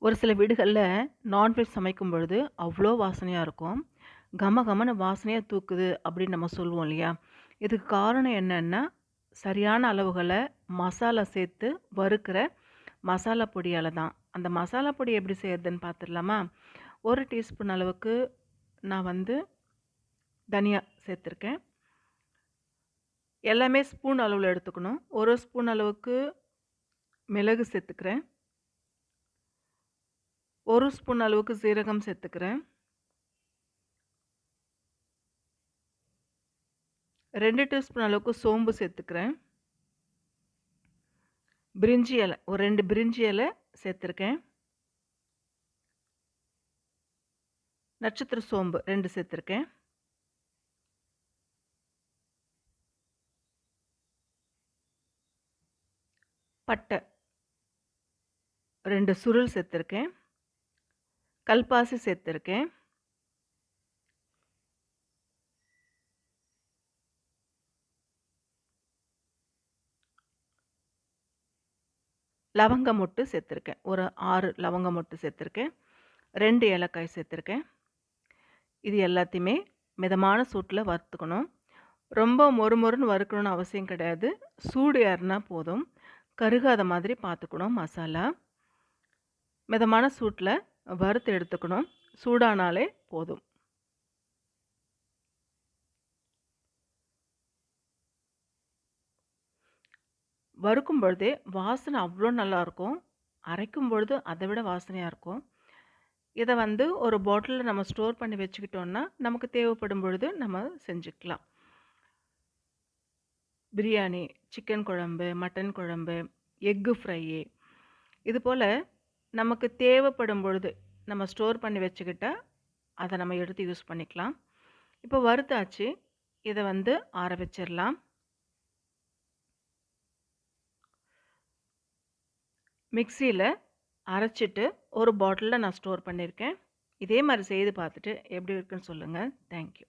ஒரு சில வீடுகள்ல நான்வெஜ் சமைக்கும் பொழுது அவ்ளோ வாசனையா இருக்கும். கம கமன்னு வாசனையா தூக்குது அப்படின்னு நம்ம சொல்லுவோம் இல்லையா? இதுக்கு காரணம் என்னன்னா, சரியான அளவுகள மசாலா சேர்த்து வறுக்கிற மசாலா பொடியால தான். அந்த மசாலா பொடி எப்படி செய்றதுன்னு பார்த்துடலாமா? 1 டீஸ்பூன் அளவுக்கு நான் வந்து தனியா சேர்த்துருக்கேன். எல்லாமே ஸ்பூன் அளவுல எடுத்துக்கணும். 1 ஸ்பூன் அளவுக்கு மிளகு சேர்த்துக்கிறேன். 1 ஸ்பூன் அளவுக்கு சீரகம் சேர்த்துக்கிறேன். 2 டீஸ்பூன் அளவுக்கு சோம்பு சேர்த்துக்கிறேன். பிரிஞ்சி இலை ஒரு 2 பிரிஞ்சி இலை சேர்த்துருக்கேன். நட்சத்திர சோம்பு 2 சேர்த்துருக்கேன். பட்டை 2 சுருள் சேர்த்துருக்கேன். கல்பாசி சேர்த்துருக்கேன். லவங்க மொட்டு சேர்த்துருக்கேன். ஒரு 6 லவங்க மொட்டு சேர்த்துருக்கேன். 2 ஏலக்காய் சேர்த்துருக்கேன். இது எல்லாத்தையுமே மிதமான சூட்டில வறுத்துக்கணும். ரொம்ப மொறுமொறுன்னு வறுக்கணும்னு அவசியம் கிடையாது. சூடு ஏறுனா போதும். கருகாத மாதிரி பார்த்துக்கணும் மசாலா. மிதமான சூட்டில வறுத்து எடுத்துக்கணும். சூடானாலே போதும். வறுக்கும் பொழுதே வாசனை அவ்வளோ நல்லாயிருக்கும். அரைக்கும் பொழுது அதை விட வாசனையா இருக்கும். இத வந்து ஒரு பாட்டில்ல நம்ம ஸ்டோர் பண்ணி வச்சுக்கிட்டோம்னா, நமக்கு தேவைப்படும் பொழுது நம்ம செஞ்சுக்கலாம். பிரியாணி, சிக்கன் குழம்பு, மட்டன் குழம்பு, எக்கு ஃப்ரையி இது போல நமக்கு தேவைப்படும் பொழுது நம்ம ஸ்டோர் பண்ணி வச்சுக்கிட்டா, அத நம்ம எடுத்து யூஸ் பண்ணிக்கலாம். இப்போ வறுத்தாச்சு. இத வந்து ஆற வச்சிரலாம். மிக்ஸியில அரைச்சிட்டு ஒரு பாட்டில்ல நான் ஸ்டோர் பண்ணியிருக்கேன். இதே மாரி செய்து பார்த்துட்டு எப்படி இருக்குன்னு சொல்லுங்க. Thank you.